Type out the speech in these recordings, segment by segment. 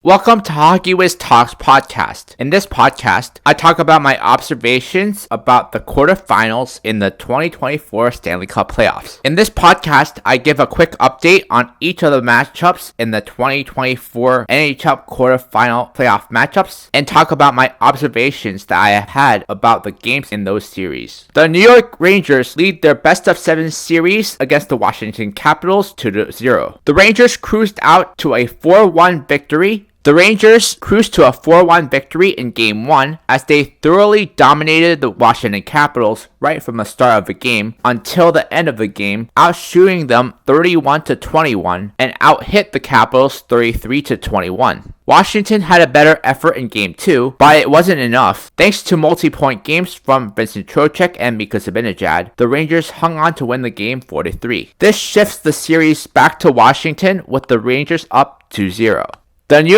Welcome to Hockey Wiz Talks podcast. In this podcast, I talk about my observations about the quarterfinals in the 2024 Stanley Cup playoffs. In this podcast, I give a quick update on each of the matchups in the 2024 NHL quarterfinal playoff matchups and talk about my observations that I have had about the games in those series. The New York Rangers lead their best-of-7 series against the Washington Capitals 2-0. The Rangers cruised out to a 4-1 victory. The Rangers cruised to a 4-1 victory in Game 1 as they thoroughly dominated the Washington Capitals right from the start of the game until the end of the game, outshooting them 31-21 and outhit the Capitals 33-21. Washington had a better effort in Game 2, but it wasn't enough. Thanks to multi-point games from Vincent Trocheck and Mika Zibanejad, the Rangers hung on to win the game 4-3. This shifts the series back to Washington with the Rangers up 2-0. The New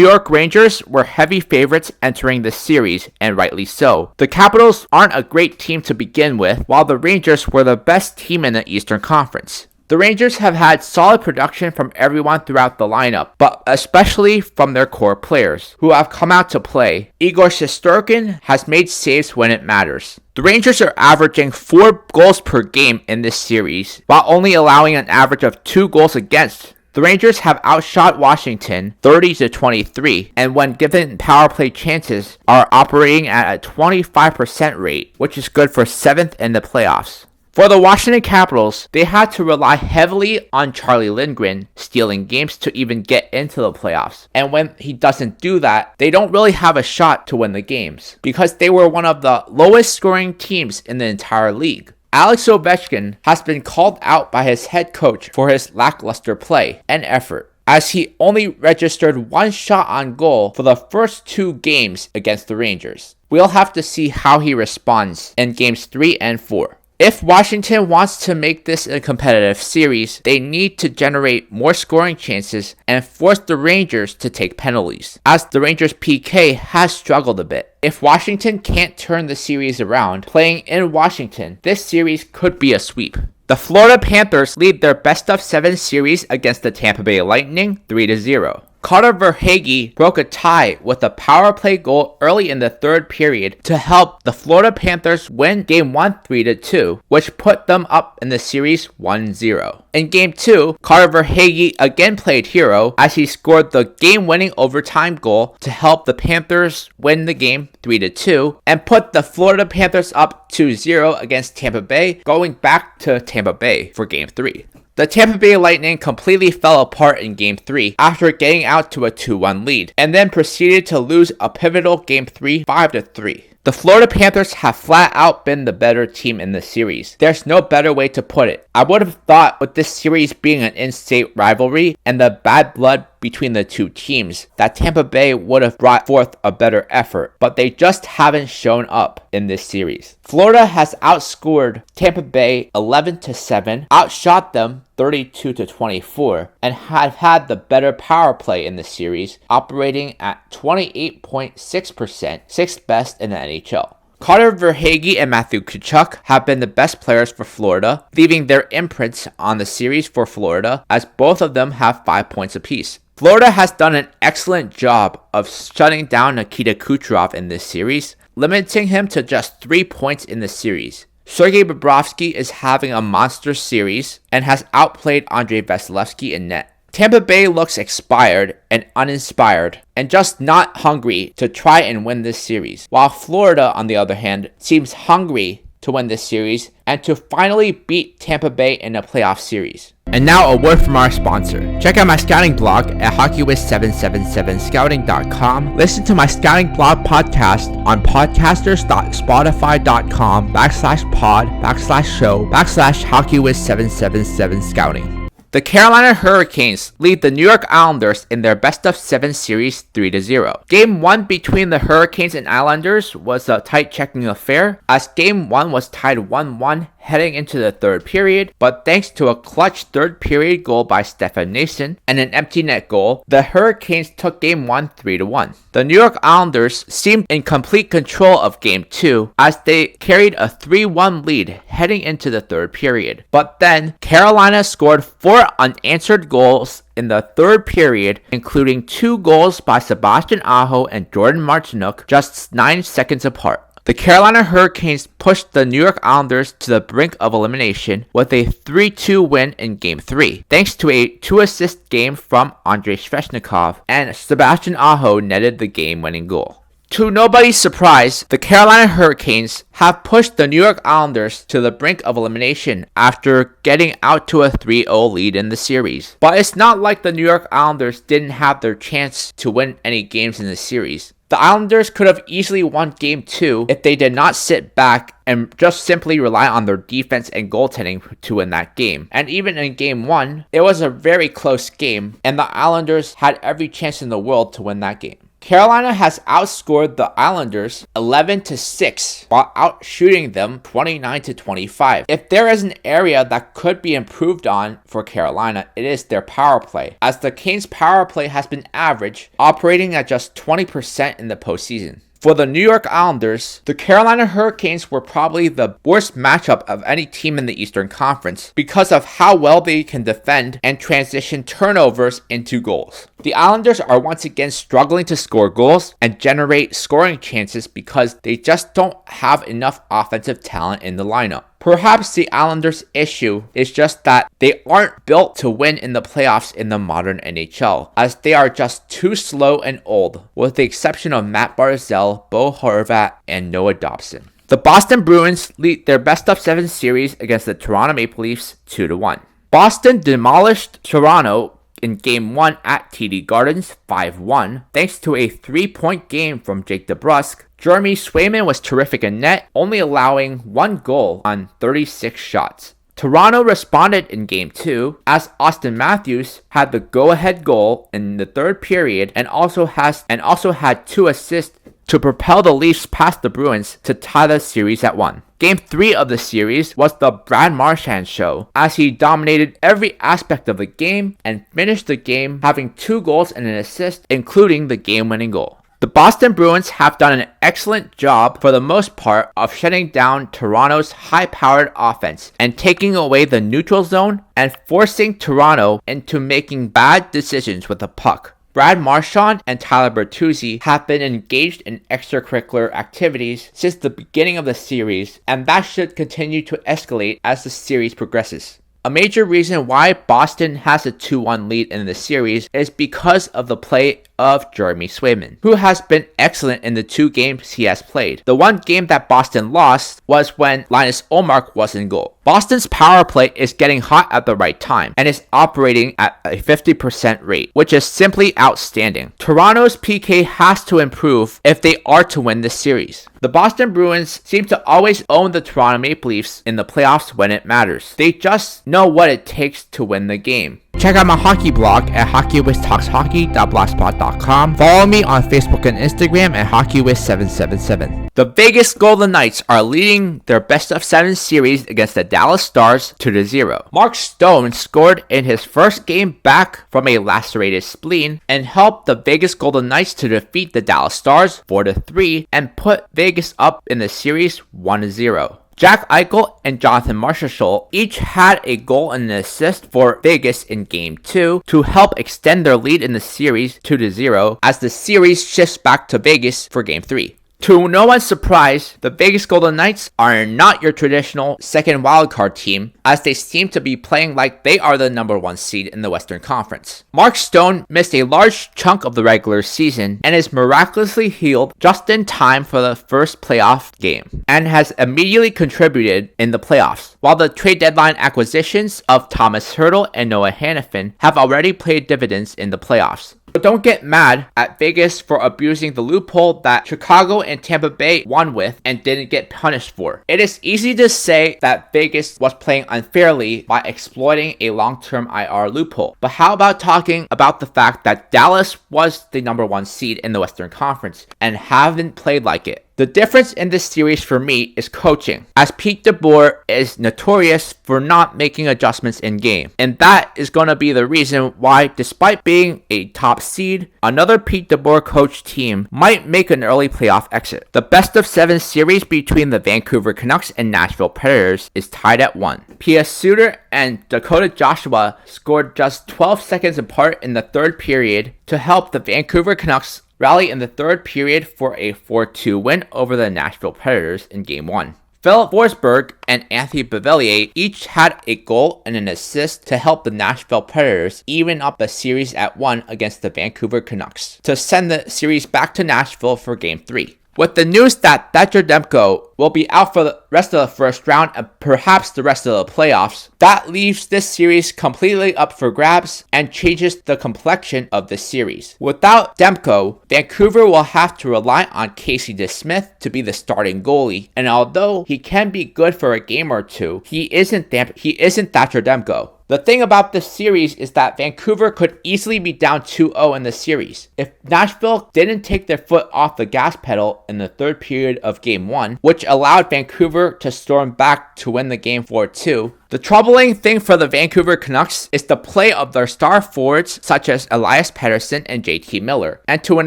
York Rangers were heavy favorites entering the series, and rightly so. The Capitals aren't a great team to begin with, while the Rangers were the best team in the Eastern Conference. The Rangers have had solid production from everyone throughout the lineup, but especially from their core players, who have come out to play. Igor Shesterkin has made saves when it matters. The Rangers are averaging 4 goals per game in this series, while only allowing an average of 2 goals against. The Rangers have outshot Washington 30-23, and when given power play chances, are operating at a 25% rate, which is good for 7th in the playoffs. For the Washington Capitals, they had to rely heavily on Charlie Lindgren stealing games to even get into the playoffs. And when he doesn't do that, they don't really have a shot to win the games, because they were one of the lowest scoring teams in the entire league. Alex Ovechkin has been called out by his head coach for his lackluster play and effort, as he only registered 1 shot on goal for the first 2 games against the Rangers. We'll have to see how he responds in games 3 and 4. If Washington wants to make this a competitive series, they need to generate more scoring chances and force the Rangers to take penalties, as the Rangers' PK has struggled a bit. If Washington can't turn the series around, playing in Washington, this series could be a sweep. The Florida Panthers lead their best-of-7 series against the Tampa Bay Lightning 3-0. Carter Verhaeghe broke a tie with a power play goal early in the third period to help the Florida Panthers win Game 1 3-2, which put them up in the series 1-0. In Game 2, Carter Verhaeghe again played hero as he scored the game-winning overtime goal to help the Panthers win the game 3-2 and put the Florida Panthers up 2-0 against Tampa Bay, going back to Tampa Bay for Game 3. The Tampa Bay Lightning completely fell apart in Game 3 after getting out to a 2-1 lead, and then proceeded to lose a pivotal Game 3 5-3. The Florida Panthers have flat out been the better team in the series. There's no better way to put it. I would have thought with this series being an in-state rivalry and the bad blood between the two teams, that Tampa Bay would have brought forth a better effort, but they just haven't shown up in this series. Florida has outscored Tampa Bay 11-7, outshot them 32-24, and have had the better power play in the series, operating at 28.6%, 6th best in the NHL. Carter Verhaeghe and Matthew Tkachuk have been the best players for Florida, leaving their imprints on the series for Florida, as both of them have 5 points apiece. Florida has done an excellent job of shutting down Nikita Kucherov in this series, limiting him to just 3 points in the series. Sergei Bobrovsky is having a monster series and has outplayed Andrei Vasilevsky in net. Tampa Bay looks expired and uninspired and just not hungry to try and win this series, while Florida, on the other hand, seems hungry to win this series and to finally beat Tampa Bay in a playoff series. And now a word from our sponsor. Check out my scouting blog at hockeywiz777scouting.com. Listen to my scouting blog podcast on podcasters.spotify.com/pod/show/hockeywiz777scouting. The Carolina Hurricanes lead the New York Islanders in their best-of-7 series 3-0. Game 1 between the Hurricanes and Islanders was a tight checking affair, as Game 1 was tied 1-1 heading into the third period, but thanks to a clutch third period goal by Stefan Noesen and an empty net goal, the Hurricanes took Game 1 3-1. The New York Islanders seemed in complete control of Game 2 as they carried a 3-1 lead heading into the third period. But then, Carolina scored 4 unanswered goals in the third period, including 2 goals by Sebastian Aho and Jordan Martinook just 9 seconds apart. The Carolina Hurricanes pushed the New York Islanders to the brink of elimination with a 3-2 win in Game 3, thanks to a 2-assist game from Andrei Svechnikov, and Sebastian Aho netted the game-winning goal. To nobody's surprise, the Carolina Hurricanes have pushed the New York Islanders to the brink of elimination after getting out to a 3-0 lead in the series. But it's not like the New York Islanders didn't have their chance to win any games in the series. The Islanders could have easily won Game 2 if they did not sit back and just simply rely on their defense and goaltending to win that game. And even in Game 1, it was a very close game, and the Islanders had every chance in the world to win that game. Carolina has outscored the Islanders 11-6 while outshooting them 29-25. If there is an area that could be improved on for Carolina, it is their power play, as the Canes' power play has been average, operating at just 20% in the postseason. For the New York Islanders, the Carolina Hurricanes were probably the worst matchup of any team in the Eastern Conference because of how well they can defend and transition turnovers into goals. The Islanders are once again struggling to score goals and generate scoring chances because they just don't have enough offensive talent in the lineup. Perhaps the Islanders' issue is just that they aren't built to win in the playoffs in the modern NHL, as they are just too slow and old, with the exception of Matt Barzal, Bo Horvat, and Noah Dobson. The Boston Bruins lead their best-of-7 series against the Toronto Maple Leafs 2-1. Boston demolished Toronto in Game 1 at TD Gardens 5-1, thanks to a 3-point game from Jake DeBrusk. Jeremy Swayman was terrific in net, only allowing 1 goal on 36 shots. Toronto responded in Game 2 as Austin Matthews had the go-ahead goal in the third period and also had 2 assists to propel the Leafs past the Bruins to tie the series at 1. Game 3 of the series was the Brad Marchand show, as he dominated every aspect of the game and finished the game having 2 goals and an assist, including the game-winning goal. The Boston Bruins have done an excellent job for the most part of shutting down Toronto's high-powered offense and taking away the neutral zone and forcing Toronto into making bad decisions with the puck. Brad Marchand and Tyler Bertuzzi have been engaged in extracurricular activities since the beginning of the series, and that should continue to escalate as the series progresses. A major reason why Boston has a 2-1 lead in the series is because of the play of Jeremy Swayman, who has been excellent in the 2 games he has played. The one game that Boston lost was when Linus Ullmark was in goal. Boston's power play is getting hot at the right time and is operating at a 50% rate, which is simply outstanding. Toronto's PK has to improve if they are to win this series. The Boston Bruins seem to always own the Toronto Maple Leafs in the playoffs when it matters. They just know what it takes to win the game. Check out my hockey blog at hockeywiztalkshockey.blogspot.com. Follow me on Facebook and Instagram at hockeywiz777. The Vegas Golden Knights are leading their best-of-7 series against the Dallas Stars 2-0. Mark Stone scored in his first game back from a lacerated spleen and helped the Vegas Golden Knights to defeat the Dallas Stars 4-3 and put Vegas up in the series 1-0. Jack Eichel and Jonathan Marchessault each had a goal and an assist for Vegas in Game 2 to help extend their lead in the series 2-0 as the series shifts back to Vegas for Game 3. To no one's surprise, the Vegas Golden Knights are not your traditional second wildcard team, as they seem to be playing like they are the number 1 seed in the Western Conference. Mark Stone missed a large chunk of the regular season and is miraculously healed just in time for the first playoff game, and has immediately contributed in the playoffs, while the trade deadline acquisitions of Thomas Hertl and Noah Hanifin have already paid dividends in the playoffs. But don't get mad at Vegas for abusing the loophole that Chicago and Tampa Bay won with and didn't get punished for. It is easy to say that Vegas was playing unfairly by exploiting a long-term IR loophole. But how about talking about the fact that Dallas was the number 1 seed in the Western Conference and haven't played like it? The difference in this series for me is coaching, as Pete DeBoer is notorious for not making adjustments in game, and that is going to be the reason why, despite being a top seed, another Pete DeBoer coached team might make an early playoff exit. The best of 7 series between the Vancouver Canucks and Nashville Predators is tied at 1. P.S. Suter and Dakota Joshua scored just 12 seconds apart in the third period to help the Vancouver Canucks rally in the third period for a 4-2 win over the Nashville Predators in Game 1. Philip Forsberg and Anthony Beauvillier each had a goal and an assist to help the Nashville Predators even up the series at 1 against the Vancouver Canucks to send the series back to Nashville for Game 3. With the news that Thatcher Demko will be out for the rest of the first round and perhaps the rest of the playoffs, that leaves this series completely up for grabs and changes the complexion of the series. Without Demko, Vancouver will have to rely on Casey DeSmith to be the starting goalie, and although he can be good for a game or two, he isn't Thatcher Demko. The thing about this series is that Vancouver could easily be down 2-0 in the series. If Nashville didn't take their foot off the gas pedal in the third period of Game 1, which allowed Vancouver to storm back to win the game 4-2, the troubling thing for the Vancouver Canucks is the play of their star forwards such as Elias Pettersson and JT Miller, and to an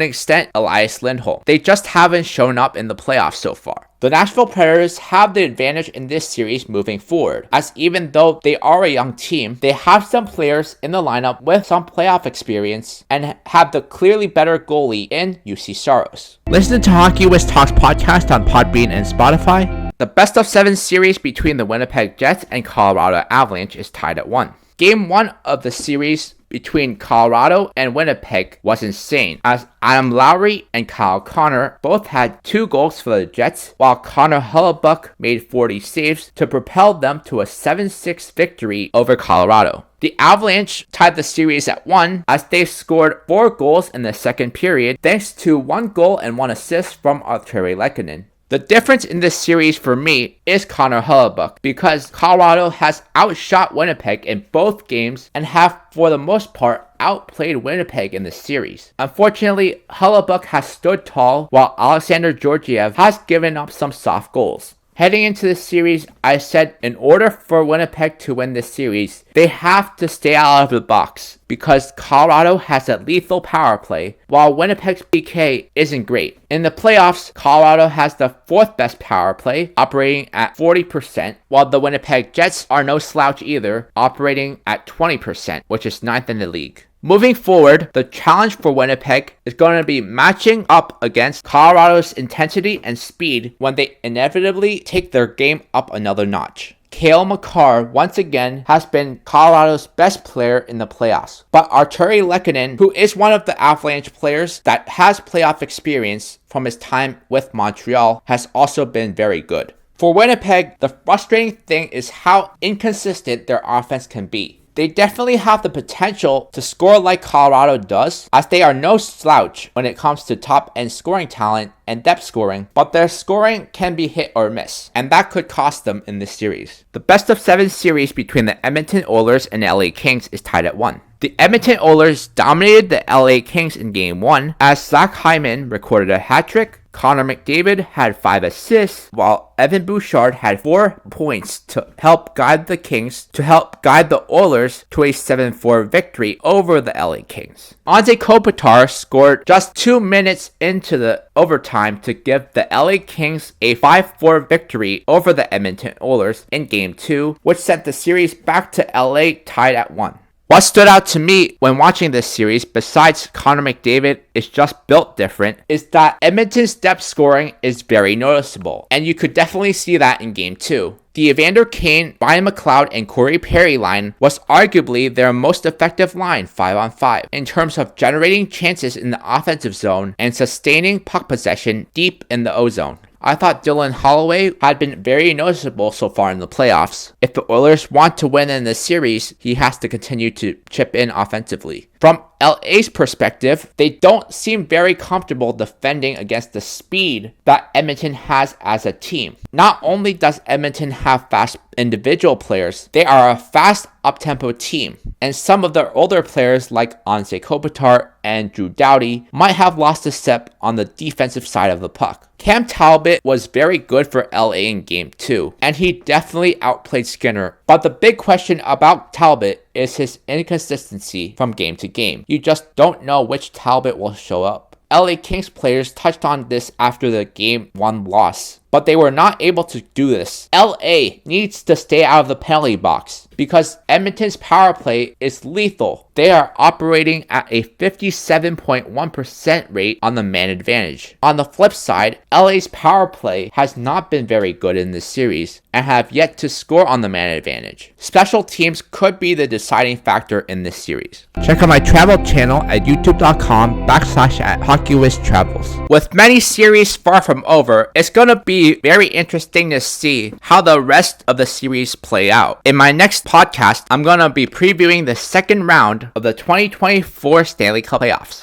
extent Elias Lindholm. They just haven't shown up in the playoffs so far. The Nashville Predators have the advantage in this series moving forward, as even though they are a young team, they have some players in the lineup with some playoff experience and have the clearly better goalie in UC Saros. Listen to Hockey Wiz Talks podcast on Podbean and Spotify. The best of 7 series between the Winnipeg Jets and Colorado Avalanche is tied at 1. Game 1 of the series between Colorado and Winnipeg was insane, as Adam Lowry and Kyle Connor both had 2 goals for the Jets, while Connor Hellebuyck made 40 saves to propel them to a 7-6 victory over Colorado. The Avalanche tied the series at 1 as they scored 4 goals in the second period thanks to 1 goal and 1 assist from Artturi Lehkonen. The difference in this series for me is Connor Hellebuyck, because Colorado has outshot Winnipeg in both games and have, for the most part, outplayed Winnipeg in the series. Unfortunately, Hellebuyck has stood tall, while Alexander Georgiev has given up some soft goals. Heading into this series, I said in order for Winnipeg to win this series, they have to stay out of the box, because Colorado has a lethal power play, while Winnipeg's PK isn't great. In the playoffs, Colorado has the 4th best power play, operating at 40%, while the Winnipeg Jets are no slouch either, operating at 20%, which is 9th in the league. Moving forward, the challenge for Winnipeg is going to be matching up against Colorado's intensity and speed when they inevitably take their game up another notch. Cale Makar once again has been Colorado's best player in the playoffs, but Artturi Lehkonen, who is one of the Avalanche players that has playoff experience from his time with Montreal, has also been very good. For Winnipeg, the frustrating thing is how inconsistent their offense can be. They definitely have the potential to score like Colorado does, as they are no slouch when it comes to top-end scoring talent and depth scoring, but their scoring can be hit or miss, and that could cost them in this series. The best of 7 series between the Edmonton Oilers and LA Kings is tied at 1. The Edmonton Oilers dominated the LA Kings in Game 1, as Zach Hyman recorded a hat-trick, Connor McDavid had 5 assists, while Evan Bouchard had 4 points to help guide the Oilers to a 7-4 victory over the LA Kings. Anze Kopitar scored just 2 minutes into the overtime to give the LA Kings a 5-4 victory over the Edmonton Oilers in Game 2, which sent the series back to LA tied at 1. What stood out to me when watching this series, besides Connor McDavid is just built different, is that Edmonton's depth scoring is very noticeable, and you could definitely see that in Game 2. The Evander Kane, Ryan McLeod, and Corey Perry line was arguably their most effective line 5-on-5 in terms of generating chances in the offensive zone and sustaining puck possession deep in the O-zone. I thought Dylan Holloway had been very noticeable so far in the playoffs. If the Oilers want to win in this series, he has to continue to chip in offensively. From LA's perspective, they don't seem very comfortable defending against the speed that Edmonton has as a team. Not only does Edmonton have fast individual players, they are a fast up-tempo team, and some of their older players like Anze Kopitar and Drew Doughty might have lost a step on the defensive side of the puck. Cam Talbot was very good for LA in Game 2, and he definitely outplayed Skinner, but the big question about Talbot is his inconsistency from game to game. You just don't know which Talbot will show up. LA Kings players touched on this after the Game 1 loss, but they were not able to do this. LA needs to stay out of the penalty box because Edmonton's power play is lethal. They are operating at a 57.1% rate on the man advantage. On the flip side, LA's power play has not been very good in this series and have yet to score on the man advantage. Special teams could be the deciding factor in this series. Check out my travel channel at youtube.com/HockeyWizTravels. With many series far from over, it's gonna be very interesting to see how the rest of the series play out. In my next podcast, I'm gonna be previewing the second round of the 2024 Stanley Cup playoffs.